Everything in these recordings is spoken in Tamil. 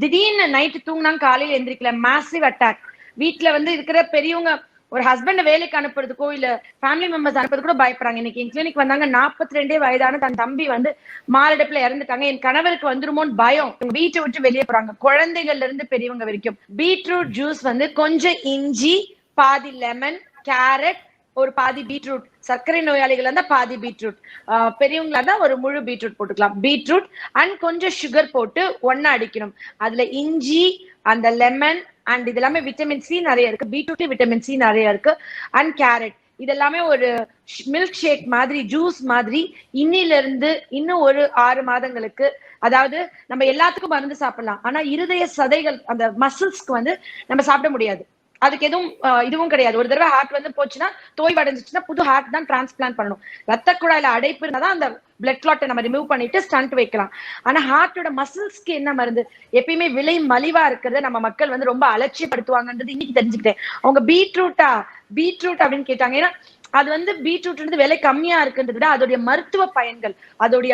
திடீர்னு நைட்டு தூங்கினாங்க காலையில எந்திரிக்கல, மேசிவ் அட்டாக். வீட்டுல வந்து இருக்கிற பெரியவங்க ஒரு ஹஸ்பண்ட் வேலைக்கு அனுப்புறதுக்கோ இல்ல ஃபேமிலி மெம்பர்ஸ் அனுப்புறது கூட பயப்படுறாங்க. இன்னைக்கு என் கிளினிக் வந்தாங்க, 42 வயதான தன் தம்பி வந்து மாரடைப்புல இறந்துட்டாங்க. என் கணவருக்கு வந்துருமோன்னு பயம், வீட்டை விட்டு வெளியே போறாங்க, குழந்தைகள்ல இருந்து பெரியவங்க வரைக்கும். பீட்ரூட் ஜூஸ் வந்து கொஞ்சம் இஞ்சி, பாதி லெமன், கேரட், ஒரு பாதி பீட்ரூட், சர்க்கரை நோயாளிகள் இருந்தா பாதி பீட்ரூட், பெரியவங்களா இருந்தா ஒரு முழு பீட்ரூட் போட்டுக்கலாம். பீட்ரூட் அண்ட் கொஞ்சம் சுகர் போட்டு ஒன்னா அடிக்கணும். அதுல இஞ்சி, அந்த லெமன் அண்ட் இது எல்லாமே விட்டமின் சி நிறைய இருக்கு, பீட்ரூட் விட்டமின் சி நிறைய இருக்கு, அண்ட் கேரட். இதெல்லாமே ஒரு மில்க் ஷேக் மாதிரி, ஜூஸ் மாதிரி இன்னில இருந்து இன்னும் ஒரு 6 மாதங்களுக்கு. அதாவது நம்ம எல்லாத்துக்கும் மருந்து சாப்பிடலாம், ஆனா இருதய சதைகள் அந்த மசில்ஸ்க்கு வந்து நம்ம சாப்பிட முடியாது. அதுக்கு எதுவும் இதுவும் கிடையாது. ஒரு தடவை ஹார்ட் வந்து போச்சுன்னா, தோய்வு அடைஞ்சிச்சுன்னா புது ஹார்ட் தான் டிரான்ஸ்பிளான்ட் பண்ணணும். ரத்த குழாயில அடைப்பு இருந்தாதான் அந்த பிளட் கிளாட்டை நம்ம ரிமூவ் பண்ணிட்டு ஸ்டண்ட் வைக்கலாம். ஆனா ஹார்ட்டோட மசில்ஸ்க்கு என்ன மருந்து? எப்பயுமே விலை மலிவா இருக்கிறத நம்ம மக்கள் வந்து ரொம்ப அலட்சியப்படுத்துவாங்கன்றது இன்னைக்கு தெரிஞ்சுக்கிட்டேன். அவங்க பீட்ரூட் அப்படின்னு கேட்டாங்க. ஏன்னா அது வந்து பீட்ரூட் விலை கம்மியா இருக்குன்றத விட அதோடைய மருத்துவ பயன்கள், அதோடைய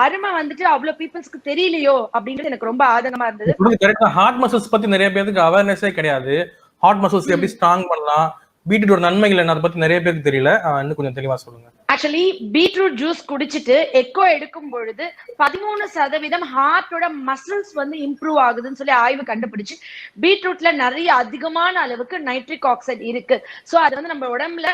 அருமை வந்துட்டு அவ்வளவு பீப்புள்ஸ்க்கு தெரியலையோ அப்படின்றது எனக்கு ரொம்ப ஆதங்கமா இருந்தது. ஹார்ட் மசில்ஸ் பத்தி நிறைய பேருக்கு அவேர்னஸே கிடையாது. ஹார்ட் மசில்ஸ் எப்படி ஸ்ட்ராங் பண்ணலாம், பீட்ரூட்டோட நன்மைகள் என்ன, அதை பத்தி நிறைய பேருக்கு தெரியல. இன்னும் கொஞ்சம் தெளிவா சொல்லுங்க. ஆக்சுவலி பீட்ரூட் ஜூஸ் குடிச்சிட்டு எக்கோ எடுக்கும் பொழுது 13% ஹார்ட்டோட மசில்ஸ் வந்து இம்ப்ரூவ் ஆகுதுன்னு சொல்லி ஆய்வு கண்டுபிடிச்சு. பீட்ரூட்ல நிறைய அதிகமான அளவுக்கு நைட்ரிக் ஆக்சைடு இருக்கு. சோ அது வந்து நம்ம உடம்புல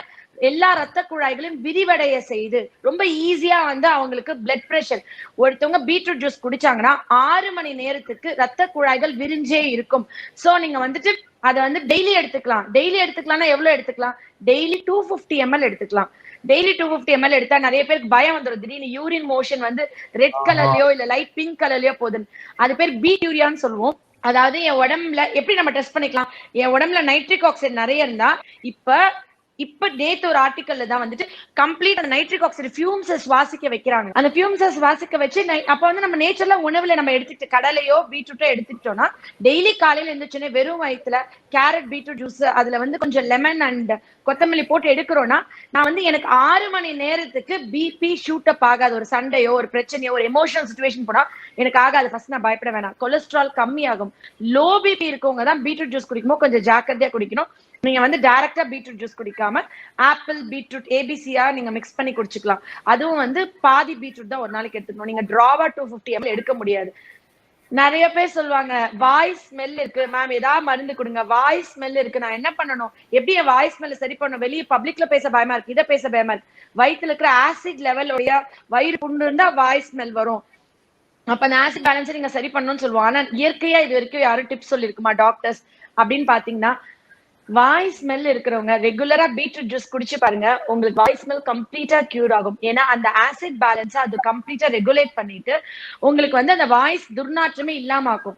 எல்லா ரத்த குழாய்களையும் விரிவடைய செய்து ரொம்ப ஈஸியா வந்து அவங்களுக்கு பிளட் பிரஷர். ஒருத்தவங்க பீட்ரூட் ஜூஸ் குடிச்சாங்கன்னா 6 மணி நேரத்துக்கு ரத்த குழாய்கள் விரிஞ்சே இருக்கும். சோ நீங்க வந்துட்டு அதை வந்து டெய்லி எடுத்துக்கலாம். டெய்லி எடுத்துக்கலாம்னா எவ்வளவு எடுத்துக்கலாம்? டெய்லி 250 ml எடுத்துக்கலாம். டெய்லி 250 ml எடுத்தா நிறைய பேருக்கு பயம் வந்துடும், திடீர்னு யூரின் மோஷன் வந்து ரெட் கலர்லயோ இல்ல லைட் பிங்க் கலர்லயோ போகுதுன்னு. அது பேர் பீட் யூரியான்னு சொல்லுவோம். அதாவது என் உடம்புல எப்படி நம்ம டெஸ்ட் பண்ணிக்கலாம், என் உடம்புல நைட்ரிக் ஆக்சைடு நிறைய இருந்தா, இப்ப நேத்து ஒரு ஆர்டிக்கல்ல தான் வந்துட்டு கம்ப்ளீட் அந்த நைட்ரிக் ஆக்சைடு ஃபியூம்ஸை சுவாசிக்க வைக்கிறாங்க. அந்த ஃபியூம்ஸை சுவாசிக்க வச்சு அப்ப வந்து நம்ம நேச்சர்ல உணவுல நம்ம எடுத்துட்டு கடலையோ பீட்ரூட்டோ எடுத்துட்டோம்னா, டெய்லி காலையில எழுந்திரிச்சோன்னே வெறும் வயிற்றுல கேரட் பீட்ரூட் ஜூஸ், அதுல வந்து கொஞ்சம் லெமன் அண்ட் கொத்தமல்லி போட்டு எடுக்கிறோம்னா, நான் வந்து எனக்கு 6 மணி நேரத்துக்கு பிபி ஷூட் அப் ஆகாது. ஒரு சண்டையோ ஒரு பிரச்சனையோ ஒரு எமோஷனல் சுச்சுவேஷன் போனா எனக்கு ஆகாது. ஃபர்ஸ்ட் நான் பயப்பட வேணாம். கொலஸ்ட்ரால் கம்மியாகும். லோ பிபி இருக்கவங்க தான் பீட்ரூட் ஜூஸ் குடிக்கும்போது கொஞ்சம் ஜாக்கிரதையா குடிக்கணும். நீங்க வந்து டைரக்டா பீட்ரூட் ஜூஸ் குடிக்காம ஆப்பிள் பீட்ரூட் ஏபிசியா நீங்க மிக்ஸ் பண்ணி குடிச்சுக்கலாம். அதுவும் வந்து பாதி பீட்ரூட் தான் ஒரு நாளைக்கு எடுத்துக்கணும். நீங்க டிராவா 250 ml எடுக்க முடியாது. நிறைய பேர் சொல்லுவாங்க வாய் ஸ்மெல் இருக்கு மேம், ஏதாவது மருந்து கொடுங்க, வாய் ஸ்மெல் இருக்கு, நான் என்ன பண்ணணும், எப்படி என் வாய் ஸ்மெல் சரி பண்ணணும், வெளியே பப்ளிக்ல பேச பயமா இருக்கு, இதை பேச பயமா இருக்கு. வயிற்றுல இருக்கிற ஆசிட் லெவல் உடைய வயிறு புண்ணு இருந்தா வாய் ஸ்மெல் வரும். அப்ப அந்த ஆசிட் பேலன்ஸ் நீங்க சரி பண்ணணும்னு சொல்லுவோம். ஆனா இயற்கையா இது வரைக்கும் யாரும் டிப்ஸ் சொல்லிருக்குமா டாக்டர்ஸ் அப்படின்னு பாத்தீங்கன்னா, வாய் ஸ்மெல் இருக்கிறவங்க ரெகுலரா பீட்ரூட் ஜூஸ் குடிச்சு பாருங்க, உங்களுக்கு வாய் ஸ்மெல் கம்ப்ளீட்டா கியூர் ஆகும். ஏன்னா அந்த ஆசிட் பேலன்ஸ் அது கம்ப்ளீட்டா ரெகுலேட் பண்ணிட்டு உங்களுக்கு வந்து அந்த வாய்ஸ் துர்நாற்றமே இல்லாம ஆக்கும்.